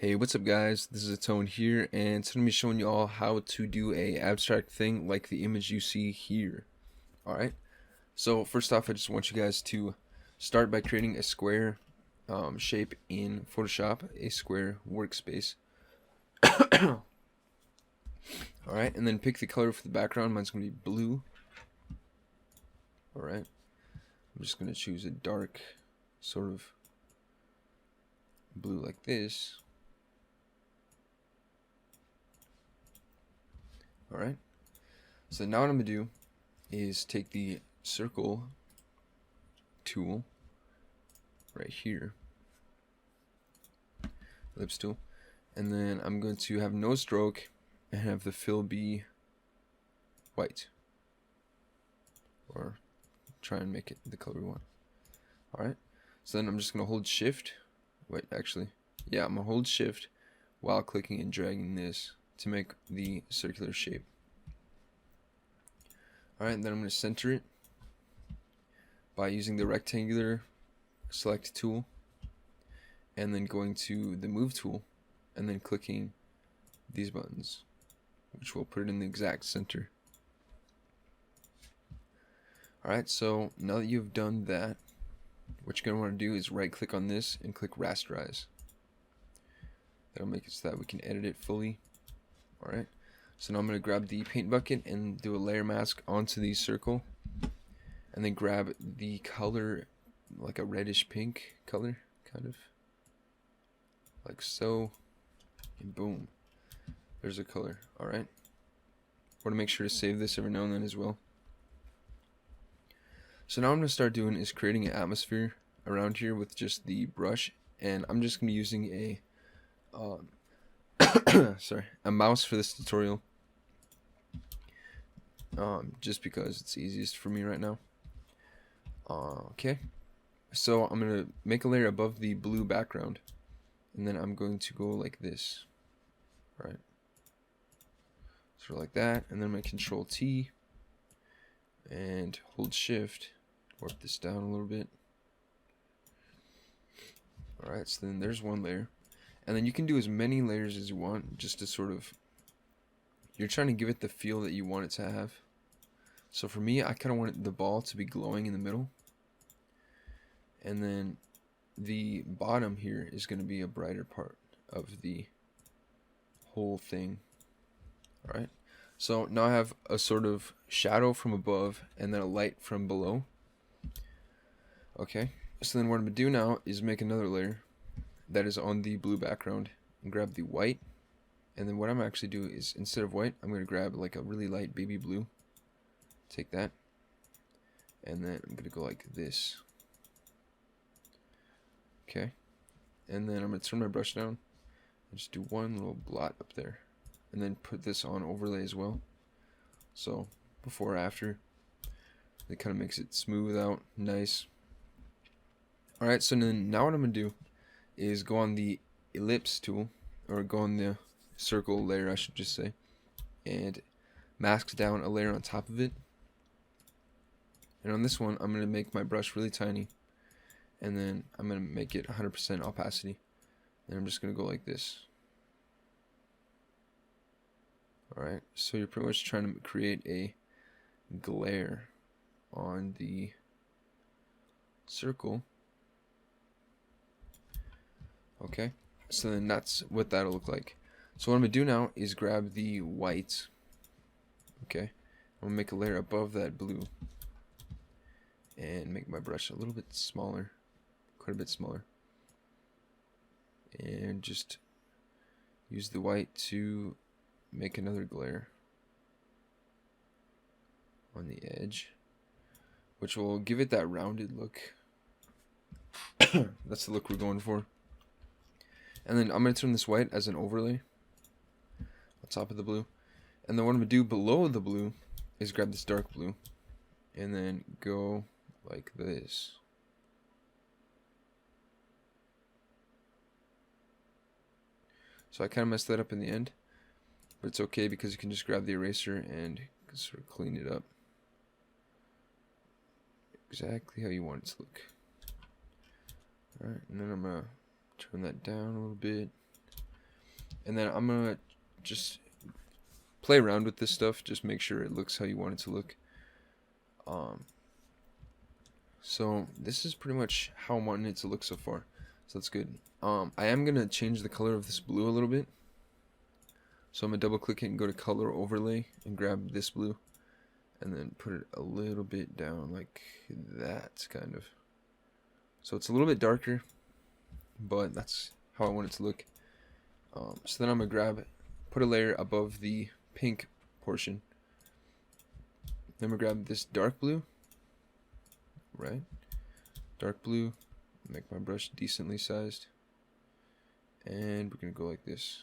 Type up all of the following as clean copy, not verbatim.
Hey, what's up guys? This is Tone here, and today I'm going to be showing you all how to do a abstract thing like the image you see here. Alright, so first off I just want you guys to start by creating a square shape in Photoshop, a square workspace. Alright, and then pick the color for the background. Mine's going to be blue. Alright, I'm just going to choose a dark sort of blue like this. Alright, so now what I'm going to do is take the circle tool right here, ellipse tool, and then I'm going to have no stroke and have the fill be white, or try and make it the color we want. Alright, so then I'm just going to hold shift, I'm going to hold shift while clicking and dragging this to make the circular shape. Alright, then I'm going to center it by using the rectangular select tool and then going to the move tool and then clicking these buttons, which will put it in the exact center. Alright, so now that you've done that, what you're going to want to do is right click on this and click rasterize. That'll make it so that we can edit it fully. Alright, so now I'm going to grab the paint bucket and do a layer mask onto the circle, and then grab the color, like a reddish pink color, kind of like so, and boom, there's a color. Alright, want to make sure to save this every now and then as well. So now what I'm going to start doing is creating an atmosphere around here with just the brush, and I'm just going to be using a a mouse for this tutorial, just because it's easiest for me right now. Okay, so I'm going to make a layer above the blue background, and then I'm going to go like this, right, sort of like that, and then I'm going to Control T and hold shift, warp this down a little bit. Alright, so then there's one layer. And then you can do as many layers as you want, just to sort of, you're trying to give it the feel that you want it to have. So for me, I kind of want the ball to be glowing in the middle. And then the bottom here is going to be a brighter part of the whole thing. Alright, so now I have a sort of shadow from above and then a light from below. Okay, so then what I'm going to do now is make another layer that is on the blue background and grab the white, and then what I'm actually do is, instead of white, I'm going to grab like a really light baby blue, take that, and then I'm going to go like this. Okay, and then I'm going to turn my brush down and just do one little blot up there, and then put this on overlay as well, so before or after, it kind of makes it smooth out nice. Alright, so then now what I'm going to do is go on the ellipse tool, or go on the circle layer I should just say, and mask down a layer on top of it. And on this one I'm going to make my brush really tiny, and then I'm going to make it 100% opacity, and I'm just going to go like this. Alright, so you're pretty much trying to create a glare on the circle. Okay, so then that's what that'll look like. So what I'm going to do now is grab the white. Okay, I'm going to make a layer above that blue and make my brush a little bit smaller, quite a bit smaller, and just use the white to make another glare on the edge, which will give it that rounded look. That's the look we're going for. And then I'm going to turn this white as an overlay on top of the blue. And then what I'm going to do below the blue is grab this dark blue and then go like this. So I kind of messed that up in the end, but it's okay because you can just grab the eraser and sort of clean it up exactly how you want it to look. Alright, and then I'm going to turn that down a little bit, And then I'm going to just play around with this stuff. Just make sure it looks how you want it to look. So this is pretty much how I'm wanting it to look so far. So that's good. I am going to change the color of this blue a little bit. So I'm going to double click it and go to color overlay and grab this blue. And then put it a little bit down like that, kind of. So it's a little bit darker, but that's how I want it to look. So then I'm going to grab, put a layer above the pink portion. Then we'll grab this dark blue, right? Dark blue, make my brush decently sized. And we're going to go like this.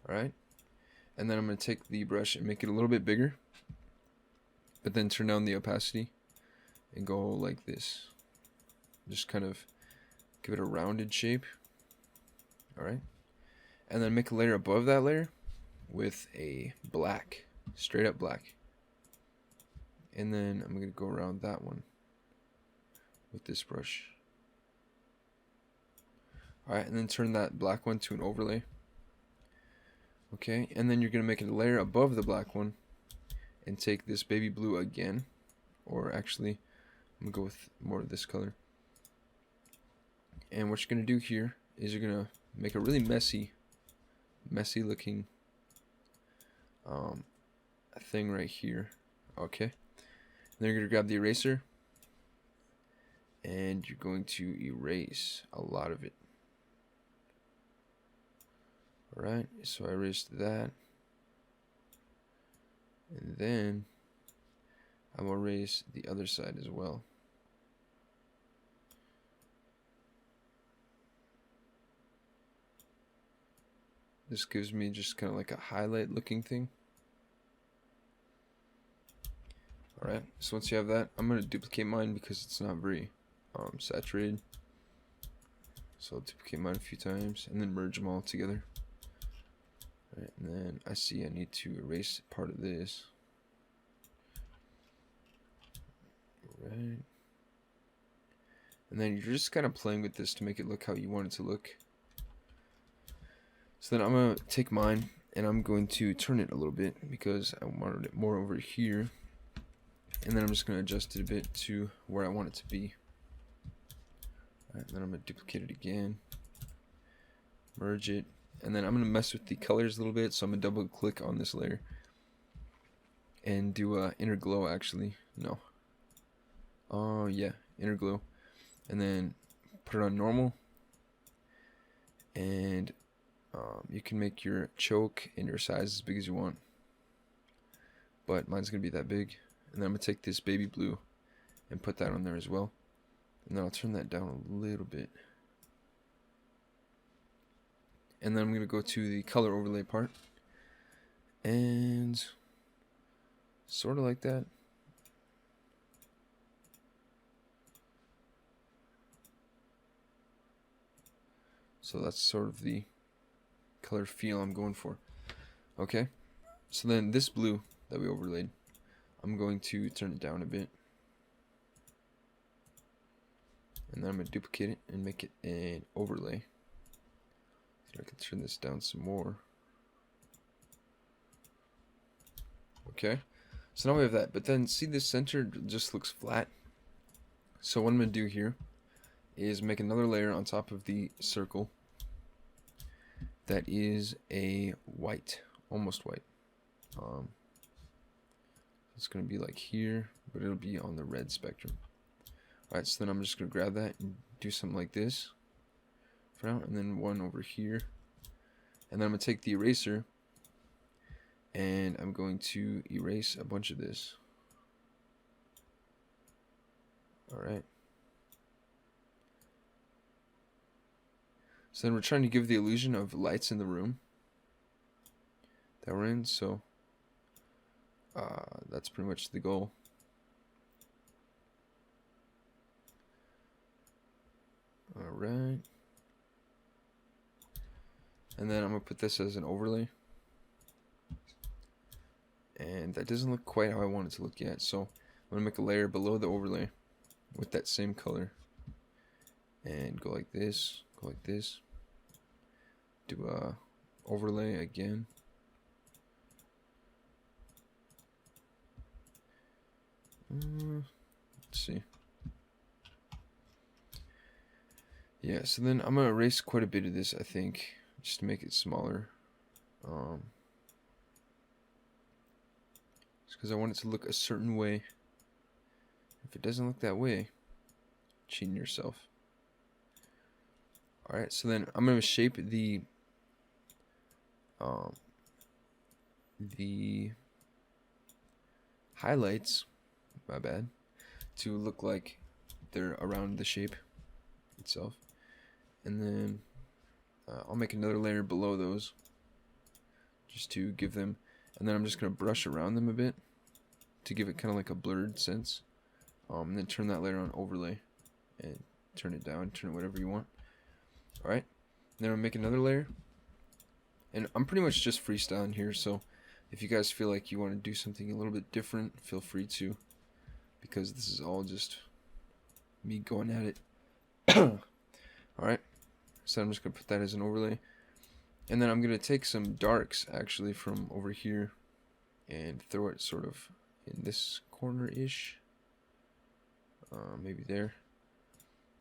Alright, and then I'm going to take the brush and make it a little bit bigger, but then turn down the opacity and go like this. Just kind of give it a rounded shape. Alright, and then make a layer above that layer with a black, straight up black. And then I'm going to go around that one with this brush. Alright, and then turn that black one to an overlay. Okay, and then you're going to make a layer above the black one and take this baby blue again, or actually I'm going to go with more of this color. And what you're going to do here is you're going to make a really messy looking thing right here. Okay, and then you're going to grab the eraser and you're going to erase a lot of it. Alright, so I erased that. And then I will erase the other side as well. This gives me just kind of like a highlight looking thing. Alright, so once you have that, I'm going to duplicate mine because it's not very saturated. So I'll duplicate mine a few times and then merge them all together. Right, and then I see I need to erase part of this. Right. And then you're just kind of playing with this to make it look how you want it to look. So then I'm going to take mine and I'm going to turn it a little bit because I wanted it more over here. And then I'm just going to adjust it a bit to where I want it to be. Right, and then I'm going to duplicate it again. Merge it. And then I'm going to mess with the colors a little bit, so I'm going to double click on this layer and do inner glow actually. No. Oh yeah, inner glow. And then put it on normal. And you can make your choke and your size as big as you want. But mine's going to be that big. And then I'm going to take this baby blue and put that on there as well. And then I'll turn that down a little bit. And then I'm going to go to the color overlay part. And sort of like that. So that's sort of the color feel I'm going for. Okay. So then this blue that we overlaid, I'm going to turn it down a bit. And then I'm going to duplicate it and make it an overlay. I can turn this down some more. Okay, so now we have that, but then see this center just looks flat. So what I'm going to do here is make another layer on top of the circle that is a white, almost white. It's going to be like here, but it'll be on the red spectrum. Alright, so then I'm just going to grab that and do something like this. And then one over here, and then I'm going to take the eraser and I'm going to erase a bunch of this. Alright, so then we're trying to give the illusion of lights in the room that we're in, so that's pretty much the goal. Alright. And then I'm going to put this as an overlay. And that doesn't look quite how I want it to look yet. So I'm gonna make a layer below the overlay with that same color, and go like this, go like this. Do a overlay again. Let's see. Yeah, so then I'm gonna erase quite a bit of this, I think, just to make it smaller. Just because I want it to look a certain way. If it doesn't look that way, cheating yourself. Alright, so then I'm gonna shape the highlights, my bad, to look like they're around the shape itself. And then I'll make another layer below those just to give them, and then I'm just going to brush around them a bit to give it kind of like a blurred sense, and then turn that layer on overlay and turn it down, turn it whatever you want. Alright, then I'll make another layer, and I'm pretty much just freestyling here, so if you guys feel like you want to do something a little bit different, feel free to, because this is all just me going at it. Alright, so I'm just going to put that as an overlay. And then I'm going to take some darks actually from over here and throw it sort of in this corner-ish. Maybe there.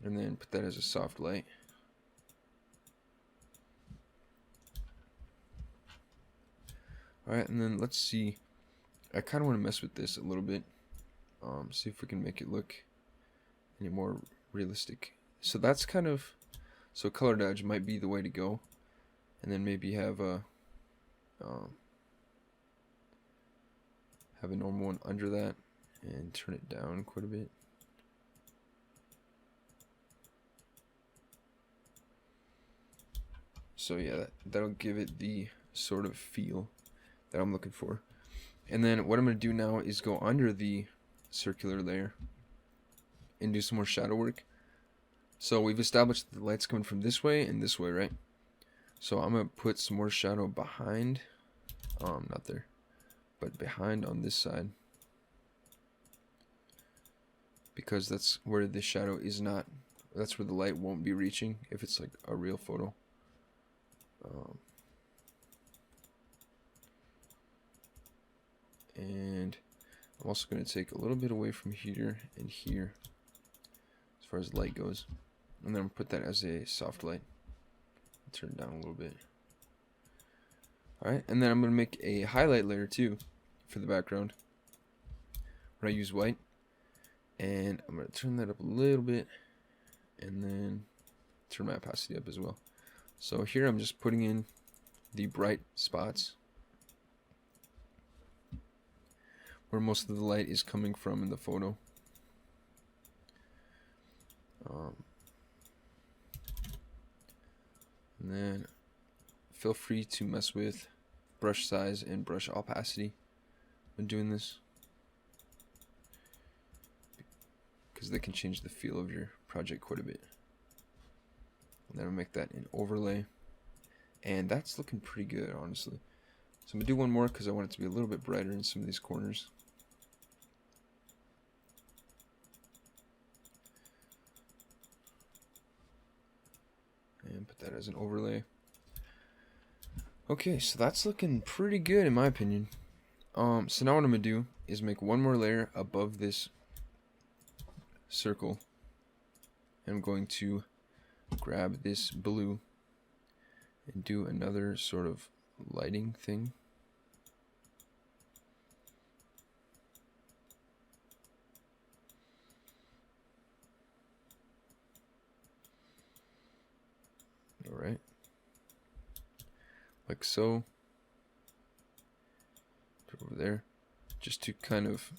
And then put that as a soft light. Alright, and then let's see. I kind of want to mess with this a little bit. See if we can make it look any more realistic. So that's kind of, so color dodge might be the way to go, and then maybe have a normal one under that and turn it down quite a bit. So yeah, that'll give it the sort of feel that I'm looking for. And then what I'm going to do now is go under the circular layer and do some more shadow work. So we've established that the light's coming from this way and this way, right? So I'm going to put some more shadow behind, not there, but behind on this side, because that's where the shadow is not, that's where the light won't be reaching if it's like a real photo. And I'm also going to take a little bit away from here and here as far as light goes, and then I'm going to put that as a soft light. Turn it down a little bit. Alright, and then I'm going to make a highlight layer too for the background where I use white, and I'm going to turn that up a little bit and then turn my opacity up as well. So here I'm just putting in the bright spots where most of the light is coming from in the photo. And then feel free to mess with brush size and brush opacity when doing this, because they can change the feel of your project quite a bit. And then I'll make that an overlay, and that's looking pretty good, honestly. So I'm going to do one more because I want it to be a little bit brighter in some of these corners. And put that as an overlay. Okay, so that's looking pretty good in my opinion. So now what I'm going to do is make one more layer above this circle. I'm going to grab this blue and do another sort of lighting thing. Alright, like so. Put it over there, just to kind of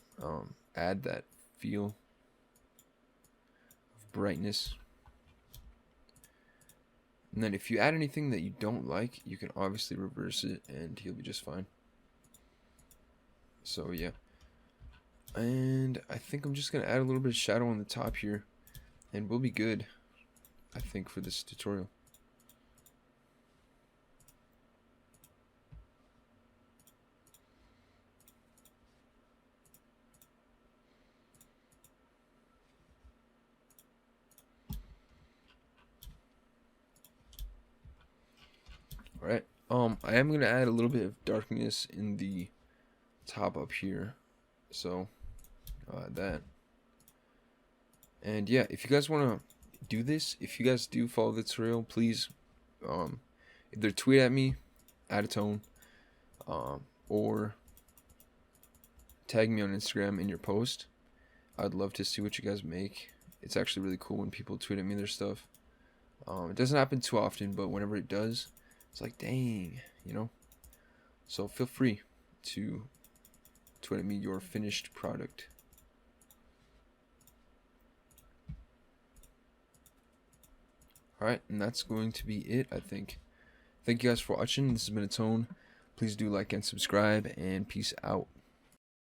add that feel of brightness. And then if you add anything that you don't like, you can obviously reverse it and he'll be just fine. So yeah, and I think I'm just gonna add a little bit of shadow on the top here and we'll be good, I think, for this tutorial. Alright, I am going to add a little bit of darkness in the top up here. So, I'll add that. And yeah, if you guys want to do this, if you guys do follow the tutorial, please either tweet at me, add a tone, or tag me on Instagram in your post. I'd love to see what you guys make. It's actually really cool when people tweet at me their stuff. It doesn't happen too often, but whenever it does, it's like, dang, you know? So feel free to tweet at me your finished product. Alright, and that's going to be it, I think. Thank you guys for watching. This has been A Tone. Please do like and subscribe, and peace out.